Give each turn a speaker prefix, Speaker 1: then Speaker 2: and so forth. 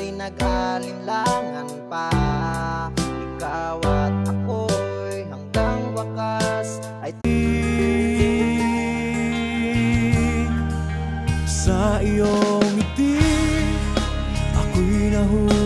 Speaker 1: ay nag-alinlangan pa. Ikaw at ako'y hanggang wakas ay
Speaker 2: sa iyong ngiti ako'y nahulog.